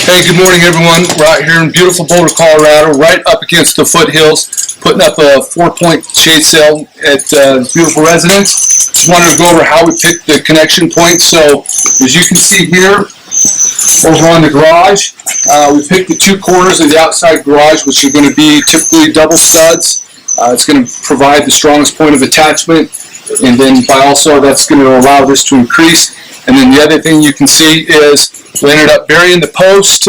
Hey, good morning everyone. We're out here in beautiful Boulder, Colorado, right up against the foothills, putting up a 4-point shade sail at beautiful residence. Just wanted to go over how we picked the connection point. So as you can see here, over on the garage, we picked the two corners of the outside garage, which are going to be typically double studs. It's going to provide the strongest point of attachment, and then by also that's going to allow this to increase. And then the other thing you can see is we ended up burying the post,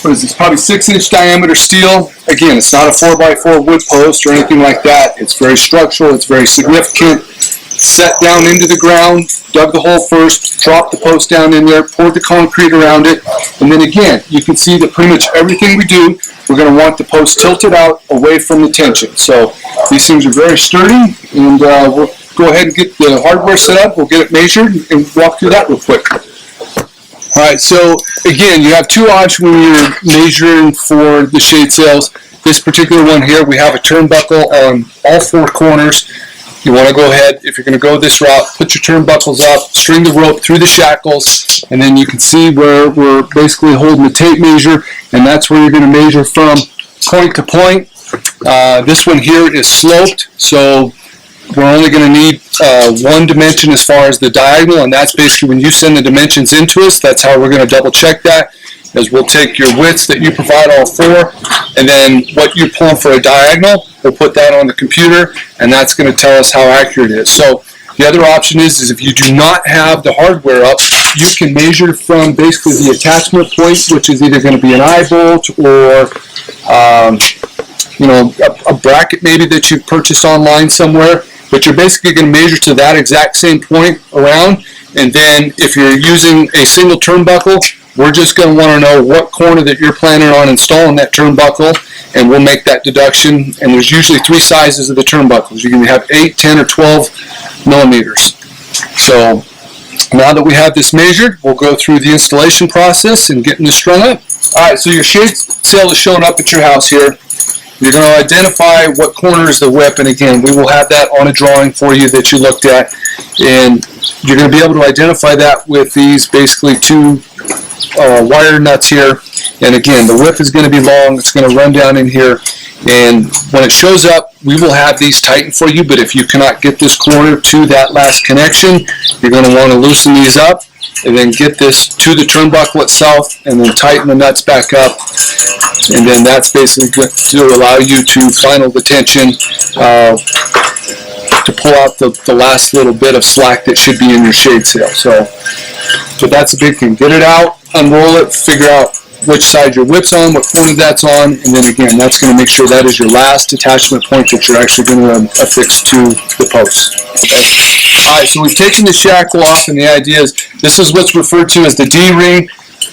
what is this, probably 6-inch diameter steel. Again, it's not a 4x4 wood post or anything like that. It's very structural, it's very significant. Set down into the ground, dug the hole first, dropped the post down in there, poured the concrete around it, and then again, you can see that pretty much everything we do, we're going to want the post tilted out away from the tension. So these things are very sturdy, and we'll go ahead and get the hardware set up. We'll get it measured and walk through that real quick. Alright, so again, you have two options when you're measuring for the shade sails. This particular one here, we have a turnbuckle on all four corners. You want to go ahead, if you're going to go this route, put your turnbuckles up, string the rope through the shackles, and then you can see where we're basically holding the tape measure, and that's where you're going to measure from point to point. This one here is sloped, so we're only going to need one dimension as far as the diagonal, and that's basically when you send the dimensions into us, that's how we're going to double check that, is we'll take your widths that you provide all four, and then what you pull for a diagonal, we'll put that on the computer, and that's going to tell us how accurate it is. So the other option is if you do not have the hardware up, you can measure from basically the attachment point, which is either going to be an eye bolt or a bracket maybe that you've purchased online somewhere, but you're basically going to measure to that exact same point around. And then if you're using a single turnbuckle, we're just going to want to know what corner that you're planning on installing that turnbuckle, and we'll make that deduction. And there's usually three sizes of the turnbuckles. You can have 8, 10, or 12 millimeters. So now that we have this measured, we'll go through the installation process and getting this strung up. Alright, so your shade sail is showing up at your house here. You're going to identify what corner is the whip, and again, we will have that on a drawing for you that you looked at, and you're going to be able to identify that with these basically two wire nuts here. And again, the whip is going to be long, it's going to run down in here, and when it shows up, we will have these tightened for you, but if you cannot get this corner to that last connection, you're going to want to loosen these up, and then get this to the turnbuckle itself, and then tighten the nuts back up. And then that's basically going to allow you to final the tension to pull out the last little bit of slack that should be in your shade sail. So that's a big thing. Get it out, unroll it, figure out which side your whip's on, what corner that's on, and then again, that's going to make sure that is your last attachment point that you're actually going to affix to the post. Okay. Alright, so we've taken the shackle off, and the idea is this is what's referred to as the D-ring.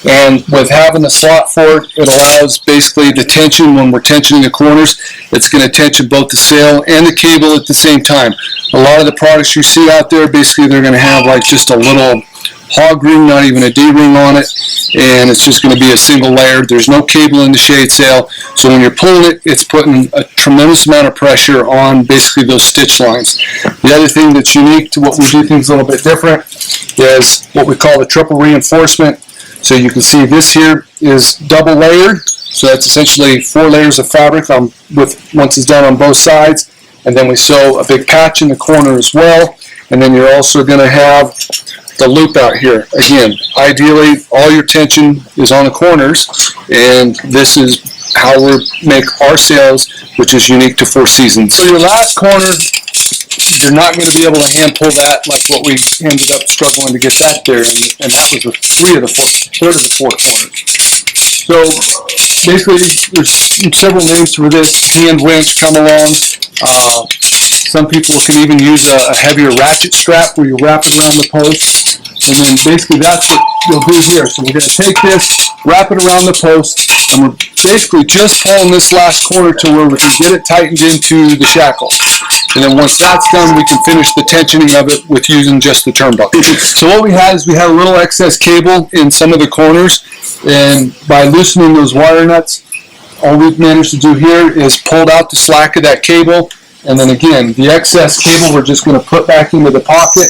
And with having the slot for it, it allows basically the tension when we're tensioning the corners. It's going to tension both the sail and the cable at the same time. A lot of the products you see out there, basically they're going to have like just a little hog ring, not even a D-ring on it, and it's just going to be a single layer. There's no cable in the shade sail, so when you're pulling it, it's putting a tremendous amount of pressure on basically those stitch lines. The other thing that's unique to what we do things a little bit different is what we call the triple reinforcement. So you can see this here is double layered, so that's essentially 4 layers of fabric once it's done on both sides, and then we sew a big patch in the corner as well, and then you're also going to have the loop out here. Again, ideally all your tension is on the corners, and this is how we make our sails, which is unique to Four Seasons. So your last corner, you're not going to be able to hand pull that like what we ended up struggling to get that there, and that was with third of the four corners. So basically there's several names for this. Hand winch come along. Some people can even use a heavier ratchet strap where you wrap it around the post, and then basically that's what you'll do here. So we're going to take this, wrap it around the post, and we're basically just pulling this last corner to where we can get it tightened into the shackle. And then once that's done, we can finish the tensioning of it with using just the turnbuckle. So what we had is we had a little excess cable in some of the corners, and by loosening those wire nuts, all we've managed to do here is pulled out the slack of that cable, and then again, the excess cable we're just going to put back into the pocket.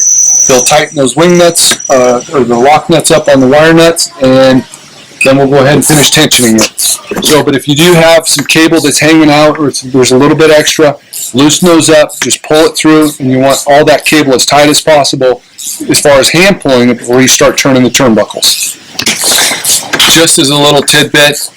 They'll tighten those wing nuts, or the lock nuts up on the wire nuts, and then we'll go ahead and finish tensioning it. So, but if you do have some cable that's hanging out, or there's a little bit extra, loosen those up, just pull it through, and you want all that cable as tight as possible as far as hand pulling it before you start turning the turnbuckles. Just as a little tidbit,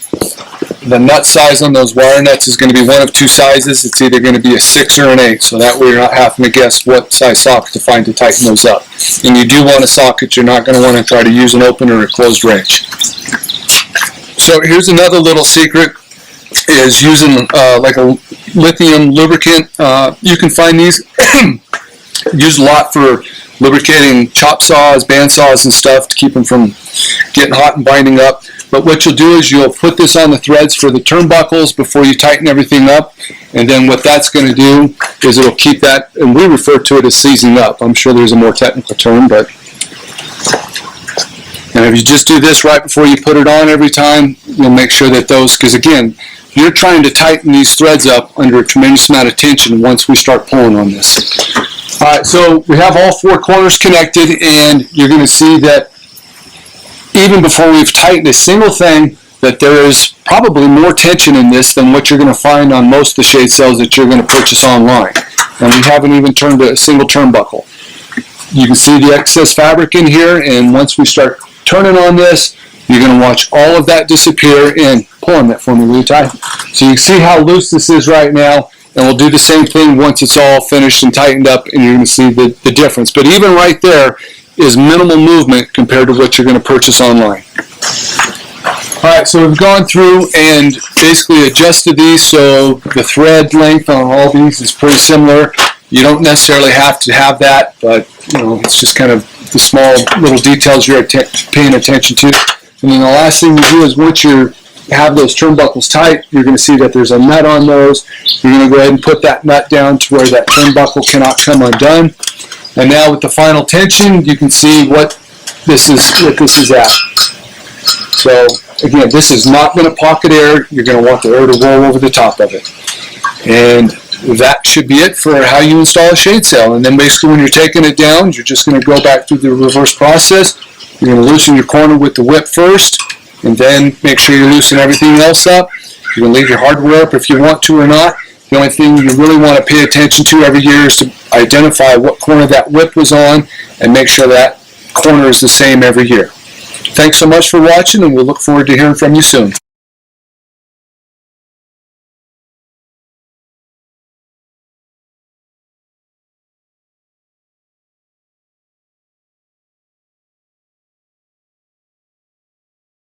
the nut size on those wire nuts is going to be one of two sizes. It's either going to be a 6 or an 8, so that way you're not having to guess what size socket to find to tighten those up. And you do want a socket, you're not going to want to try to use an open or a closed wrench. So here's another little secret, is using like a lithium lubricant. You can find these used a lot for lubricating chop saws, band saws and stuff to keep them from getting hot and binding up. But what you'll do is you'll put this on the threads for the turnbuckles before you tighten everything up, and then what that's going to do is it'll keep that, and we refer to it as seasoning up. I'm sure there's a more technical term, but and if you just do this right before you put it on every time, you'll make sure that those, because again, you're trying to tighten these threads up under a tremendous amount of tension once we start pulling on this. All right, so we have all 4 corners connected, and you're going to see that even before we've tightened a single thing, that there is probably more tension in this than what you're going to find on most of the shade cells that you're going to purchase online. And we haven't even turned a single turnbuckle. You can see the excess fabric in here, and once we start turning on this, you're going to watch all of that disappear. And pull on that for me, will you, Ty? So you can see how loose this is right now, and we'll do the same thing once it's all finished and tightened up, and you're going to see the difference. But even right there is minimal movement compared to what you're going to purchase online. Alright, so we've gone through and basically adjusted these so the thread length on all these is pretty similar. You don't necessarily have to have that, but you know, it's just kind of the small little details you're paying attention to. And then the last thing you do is once you have those turnbuckles tight, you're going to see that there's a nut on those. You're going to go ahead and put that nut down to where that turnbuckle cannot come undone. And now with the final tension, you can see what this is at. So again, this is not going to pocket air. You're going to want the air to roll over the top of it. And that should be it for how you install a shade sail. And then basically when you're taking it down, you're just going to go back through the reverse process. You're going to loosen your corner with the whip first, and then make sure you loosen everything else up. You're going to leave your hardware up if you want to or not. The only thing you really want to pay attention to every year is to identify what corner that whip was on and make sure that corner is the same every year. Thanks so much for watching, and we'll look forward to hearing from you soon.